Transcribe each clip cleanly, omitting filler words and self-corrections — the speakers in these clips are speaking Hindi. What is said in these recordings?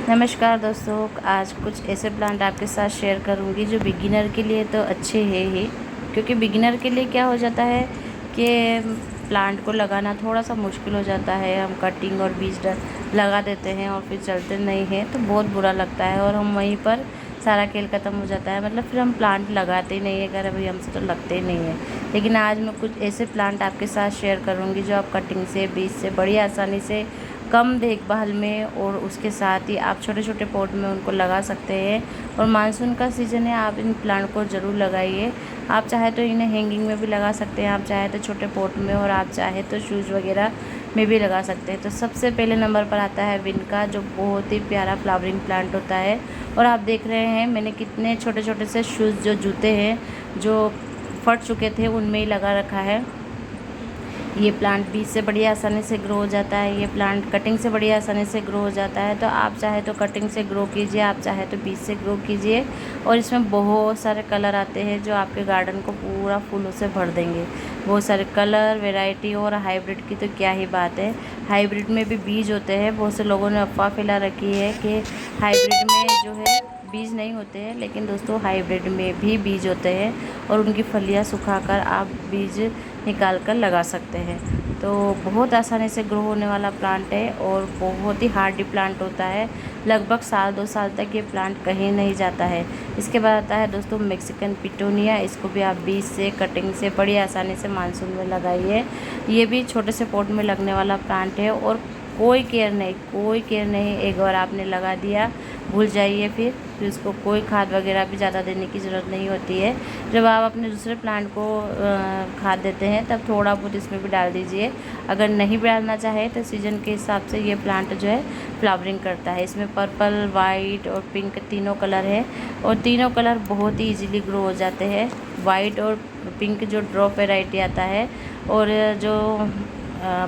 नमस्कार दोस्तों, आज कुछ ऐसे प्लांट आपके साथ शेयर करूंगी जो बिगिनर के लिए तो अच्छे हैं ही। क्योंकि बिगिनर के लिए क्या हो जाता है कि प्लांट को लगाना थोड़ा सा मुश्किल हो जाता है। हम कटिंग और बीज लगा देते हैं और फिर चलते नहीं हैं तो बहुत बुरा लगता है और हम वहीं पर सारा खेल ख़त्म हो जाता है। मतलब फिर हम प्लांट लगाते ही नहीं है, अगर अभी हमसे तो लगते ही नहीं है। लेकिन आज मैं कुछ ऐसे प्लांट आपके साथ शेयर करूँगी जो आप कटिंग से, बीज से बड़ी आसानी से, कम देखभाल में, और उसके साथ ही आप छोटे छोटे पॉट में उनको लगा सकते हैं। और मानसून का सीज़न है, आप इन प्लांट को ज़रूर लगाइए। आप चाहे तो इन्हें हैंगिंग में भी लगा सकते हैं, आप चाहे तो छोटे पॉट में, और आप चाहे तो शूज़ वगैरह में भी लगा सकते हैं। तो सबसे पहले नंबर पर आता है विनका, जो बहुत ही प्यारा फ्लावरिंग प्लांट होता है। और आप देख रहे हैं मैंने कितने छोटे छोटे से शूज़, जो जूते हैं जो फट चुके थे, उनमें ही लगा रखा है। ये प्लांट बीज से बड़ी आसानी से ग्रो हो जाता है, ये प्लांट कटिंग से बड़ी आसानी से ग्रो हो जाता है। तो आप चाहे तो कटिंग से ग्रो कीजिए, आप चाहे तो बीज से ग्रो कीजिए। और इसमें बहुत सारे कलर आते हैं जो आपके गार्डन को पूरा फूलों से भर देंगे। बहुत सारे कलर, वैरायटी, और हाइब्रिड की तो क्या ही बात है। हाइब्रिड में भी बीज होते हैं। बहुत से लोगों ने अफवाह फैला रखी है कि हाइब्रिड में जो है बीज नहीं होते हैं, लेकिन दोस्तों हाइब्रिड में भी बीज होते हैं और उनकी फलियां सुखाकर आप बीज निकाल कर लगा सकते हैं। तो बहुत आसानी से ग्रो होने वाला प्लांट है और बहुत ही हार्डी प्लांट होता है। लगभग साल 2 साल तक ये प्लांट कहीं नहीं जाता है। इसके बाद आता है दोस्तों मैक्सिकन पिटूनिया। इसको भी आप बीज से, कटिंग से बड़ी आसानी से मानसून में लगाइए। ये भी छोटे से पॉट में लगने वाला प्लांट है और कोई केयर नहीं, कोई केयर नहीं। एक बार आपने लगा दिया, भूल जाइए। फिर उसको कोई खाद वगैरह भी ज़्यादा देने की ज़रूरत नहीं होती है। जब आप अपने दूसरे प्लांट को खाद देते हैं तब थोड़ा बहुत इसमें भी डाल दीजिए। अगर नहीं डालना चाहे तो सीज़न के हिसाब से ये प्लांट जो है फ्लावरिंग करता है। इसमें पर्पल, वाइट और पिंक तीनों कलर है और तीनों कलर बहुत ही ईजीली ग्रो हो जाते हैं। वाइट और पिंक जो ड्रॉप वैरायटी आता है, और जो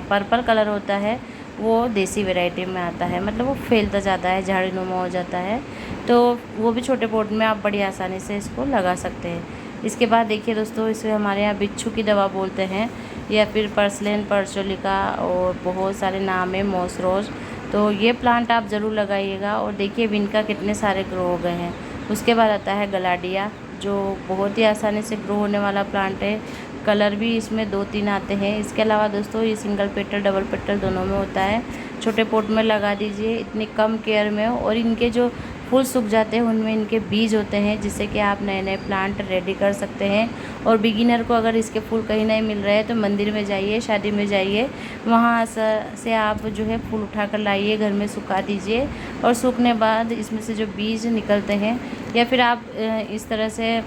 पर्पल कलर होता है वो देसी वैरायटी में आता है। मतलब वो फैलता जाता है, झाड़ीनुमा हो जाता है। तो वो भी छोटे पॉट में आप बड़ी आसानी से इसको लगा सकते हैं। इसके बाद देखिए दोस्तों, इसे हमारे यहाँ बिच्छू की दवा बोलते हैं, या फिर पर्सलेन पर्चोलिका, और बहुत सारे नाम है, मॉसरोज। तो ये प्लांट आप ज़रूर लगाइएगा। और देखिए विनका कितने सारे ग्रो हो गए हैं। उसके बाद आता है गलाडिया, जो बहुत ही आसानी से ग्रो होने वाला प्लांट है। कलर भी इसमें 2-3 आते हैं। इसके अलावा दोस्तों ये सिंगल पेटल, डबल पेटल दोनों में होता है। छोटे पॉट में लगा दीजिए, इतनी कम केयर में। और इनके जो फूल सूख जाते हैं उनमें इनके बीज होते हैं, जिससे कि आप नए नए प्लांट रेडी कर सकते हैं। और बिगिनर को अगर इसके फूल कहीं नहीं मिल रहे हैं तो मंदिर में जाइए, शादी में जाइए, वहाँ से आप जो है फूल उठा कर लाइए, घर में सुखा दीजिए। और सूखने बाद इसमें से जो बीज निकलते हैं, या फिर आप इस तरह से,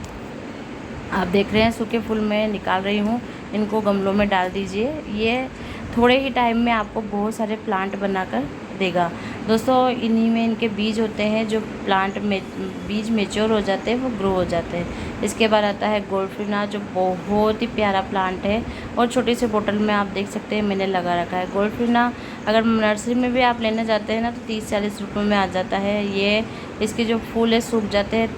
आप देख रहे हैं सूखे फूल मैं निकाल रही हूँ, इनको गमलों में डाल दीजिए। ये थोड़े ही टाइम में आपको बहुत सारे प्लांट बनाकर देगा। दोस्तों इन्हीं में इनके बीज होते हैं, जो प्लांट में बीज मेच्योर हो जाते हैं वो ग्रो हो जाते हैं। इसके बाद आता है गोल्डफिना, जो बहुत ही प्यारा प्लांट है और छोटी सी बोतल में आप देख सकते हैं मैंने लगा रखा है। गोल्डफिना अगर नर्सरी में भी आप लेने जाते हैं ना तो 30-40 रुपये में आ जाता है। ये इसके जो फूल है सूख जाते हैं,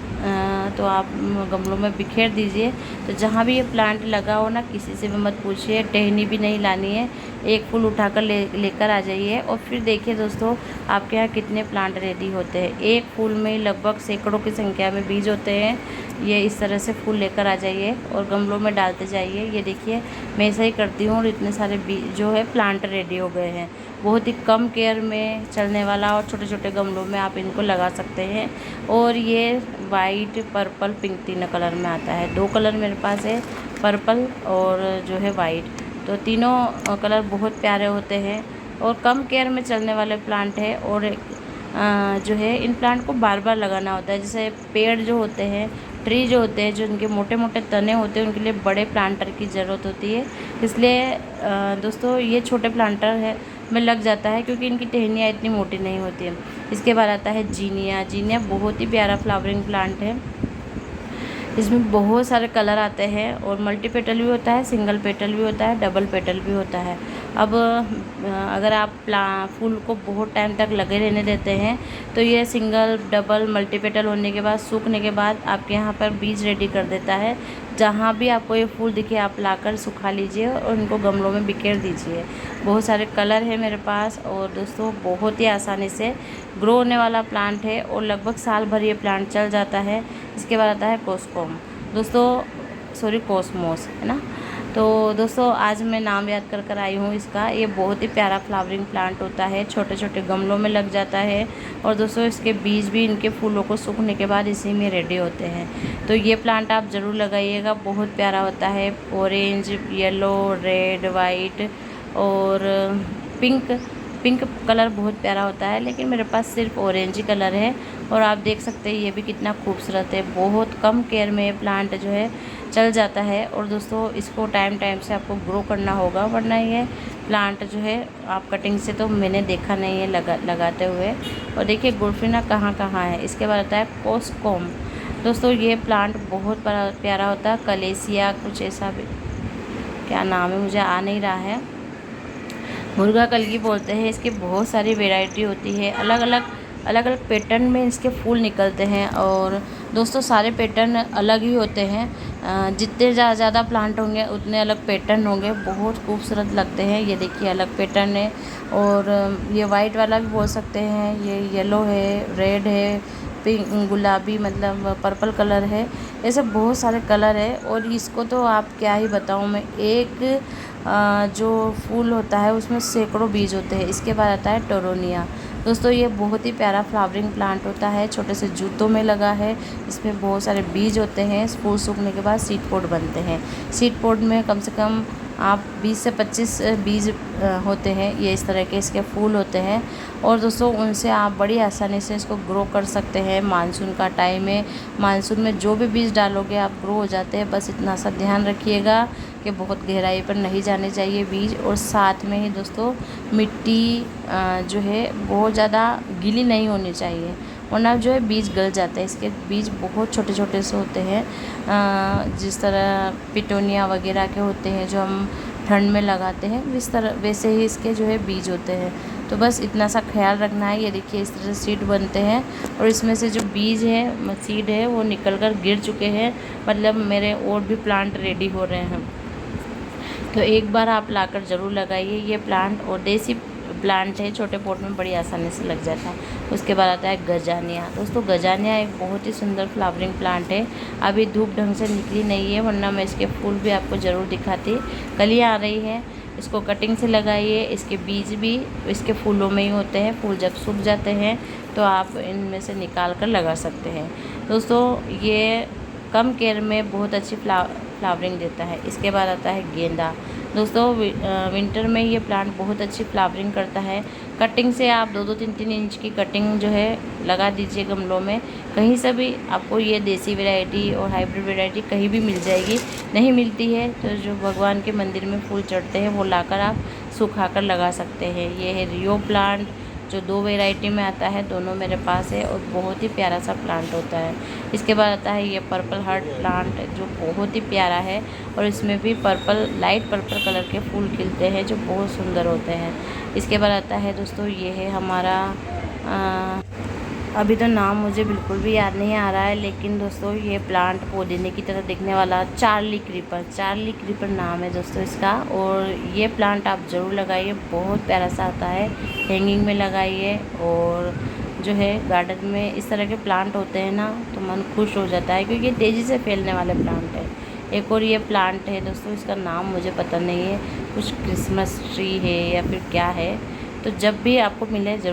तो आप गमलों में बिखेर दीजिए। तो जहाँ भी ये प्लांट लगा हो ना, किसी से भी मत पूछिए, टहनी भी नहीं लानी है, एक फूल उठाकर लेकर आ जाइए। और फिर देखिए दोस्तों, आपके यहाँ कितने प्लांट रेडी होते हैं। एक फूल में लगभग सैकड़ों की संख्या में बीज होते हैं। ये इस तरह से फूल लेकर आ जाइए और गमलों में डालते जाइए। ये देखिए मैं ऐसा ही करती हूँ और इतने सारे बीज जो है प्लांट रेडी हो गए हैं। बहुत ही कम केयर में चलने वाला, और छोटे छोटे गमलों में आप इनको लगा सकते हैं। और ये वाइट, पर्पल, पिंक तीनों कलर में आता है। 2 कलर मेरे पास है, पर्पल और जो है वाइट। तो तीनों कलर बहुत प्यारे होते हैं और कम केयर में चलने वाले प्लांट है। और जो है इन प्लांट को बार बार लगाना होता है। जैसे पेड़ जो होते हैं, ट्री जो होते हैं, जो उनके मोटे मोटे तने होते हैं, उनके लिए बड़े प्लांटर की ज़रूरत होती है। इसलिए दोस्तों ये छोटे प्लांटर है में लग जाता है, क्योंकि इनकी टहनियाँ इतनी मोटी नहीं होती है। इसके बाद आता है जीनिया। जीनिया बहुत ही प्यारा फ्लावरिंग प्लांट है। इसमें बहुत सारे कलर आते हैं और मल्टी पेटल भी होता है, सिंगल पेटल भी होता है, डबल पेटल भी होता है। अब अगर आप फूल को बहुत टाइम तक लगे रहने देते हैं तो ये सिंगल, डबल, मल्टी पेटल होने के बाद, सूखने के बाद आपके यहाँ पर बीज रेडी कर देता है। जहाँ भी आपको ये फूल दिखे आप लाकर सुखा लीजिए और उनको गमलों में बिखेर दीजिए। बहुत सारे कलर है मेरे पास और दोस्तों बहुत ही आसानी से ग्रो होने वाला प्लांट है और लगभग साल भर ये प्लांट चल जाता है। इसके बाद आता है कोस्कोम दोस्तों, सॉरी कोसमोस है ना। तो दोस्तों आज मैं नाम याद कर कर आई हूँ इसका। ये बहुत ही प्यारा फ्लावरिंग प्लांट होता है, छोटे छोटे गमलों में लग जाता है और दोस्तों इसके बीज भी इनके फूलों को सूखने के बाद इसी में रेडी होते हैं। तो ये प्लांट आप ज़रूर लगाइएगा, बहुत प्यारा होता है। ऑरेंज, येलो, रेड, वाइट और पिंक पिंक कलर बहुत प्यारा होता है, लेकिन मेरे पास सिर्फ ऑरेंज ही कलर है। और आप देख सकते हैं ये भी कितना खूबसूरत है। बहुत कम केयर में ये प्लांट जो है चल जाता है। और दोस्तों इसको टाइम टाइम से आपको ग्रो करना होगा, वरना ये प्लांट जो है आप कटिंग से तो मैंने देखा नहीं है लगाते हुए। और देखिए गुरफिना कहाँ कहाँ है। इसके बाद आता है कोस्कोम दोस्तों, ये प्लांट बहुत प्यारा होता है। कलेसिया कुछ ऐसा भी क्या नाम है मुझे आ नहीं रहा है, मुर्गा कलगी बोलते हैं। इसकी बहुत सारी वैरायटी होती है, अलग अलग पैटर्न में इसके फूल निकलते हैं। और दोस्तों सारे पैटर्न अलग ही होते हैं, जितने ज़्यादा प्लांट होंगे उतने अलग पैटर्न होंगे। बहुत खूबसूरत लगते हैं। ये देखिए अलग पैटर्न है। और ये वाइट वाला भी बोल सकते हैं, ये येलो है, रेड है, पिंक, गुलाबी मतलब पर्पल कलर है। ऐसे बहुत सारे कलर है। और इसको तो आप क्या ही बताऊँ मैं, एक जो फूल होता है उसमें सैकड़ों बीज होते हैं। इसके बाद आता है टोरोनिया दोस्तों, ये बहुत ही प्यारा फ्लावरिंग प्लांट होता है, छोटे से जूतों में लगा है। इसमें बहुत सारे बीज होते हैं। फूल सूखने के बाद सीड पोड बनते हैं। सीड पोड में कम से कम आप 20 से 25 बीज होते हैं। ये इस तरह के इसके फूल होते हैं। और दोस्तों उनसे आप बड़ी आसानी से इसको ग्रो कर सकते हैं। मानसून का टाइम है, मानसून में जो भी बीज डालोगे आप ग्रो हो जाते हैं। बस इतना सा ध्यान रखिएगा कि बहुत गहराई पर नहीं जाने चाहिए बीज। और साथ में ही दोस्तों मिट्टी जो है बहुत ज़्यादा गीली नहीं होनी चाहिए, वरना जो है बीज गल जाते हैं। इसके बीज बहुत छोटे छोटे से होते हैं, जिस तरह पिटोनिया वगैरह के होते हैं जो हम ठंड में लगाते हैं, वैसे ही इसके जो है बीज होते हैं। तो बस इतना सा ख्याल रखना है। ये देखिए इस तरह सीड बनते हैं और इसमें से जो बीज है सीड है वो निकल कर गिर चुके हैं, मतलब मेरे और भी प्लांट रेडी हो रहे हैं। तो एक बार आप लाकर ज़रूर लगाइए ये प्लांट। और देसी प्लांट है, छोटे पॉट में बड़ी आसानी से लग जाता है। उसके बाद आता है गजानिया दोस्तों, गजानिया एक बहुत ही सुंदर फ्लावरिंग प्लांट है। अभी धूप ढंग से निकली नहीं है, वरना मैं इसके फूल भी आपको ज़रूर दिखाती। कलियाँ आ रही हैं, इसको कटिंग से लगाइए। इसके बीज भी इसके फूलों में ही होते हैं। फूल जब सूख जाते हैं तो आप इनमें से निकाल कर लगा सकते हैं। दोस्तों ये कम केयर में बहुत अच्छी फ्लावरिंग देता है। इसके बाद आता है गेंदा दोस्तों, विंटर में ये प्लांट बहुत अच्छी फ्लावरिंग करता है। कटिंग से आप 2-2, 3-3 इंच की कटिंग जो है लगा दीजिए गमलों में। कहीं से भी आपको ये देसी वैरायटी और हाइब्रिड वैरायटी कहीं भी मिल जाएगी। नहीं मिलती है तो जो भगवान के मंदिर में फूल चढ़ते हैं वो लाकर आप सुखा कर लगा सकते हैं। ये है रियो प्लांट जो 2 वैरायटी में आता है, दोनों मेरे पास है और बहुत ही प्यारा सा प्लांट होता है। इसके बाद आता है ये पर्पल हार्ट प्लांट जो बहुत ही प्यारा है और इसमें भी लाइट पर्पल कलर के फूल खिलते हैं जो बहुत सुंदर होते हैं। इसके बाद आता है दोस्तों ये है हमारा अभी तो नाम मुझे बिल्कुल भी याद नहीं आ रहा है, लेकिन दोस्तों ये प्लांट पुदीने की तरह दिखने वाला चार्ली क्रीपर नाम है दोस्तों इसका। और ये प्लांट आप ज़रूर लगाइए, बहुत प्यारा सा आता है। हैंगिंग में लगाइए और जो है गार्डन में इस तरह के प्लांट होते हैं ना तो मन खुश हो जाता है, क्योंकि तेज़ी से फैलने वाले प्लांट है। एक और ये प्लांट है दोस्तों, इसका नाम मुझे पता नहीं है, कुछ क्रिसमस ट्री है या फिर क्या है। तो जब भी आपको मिले ज़रूर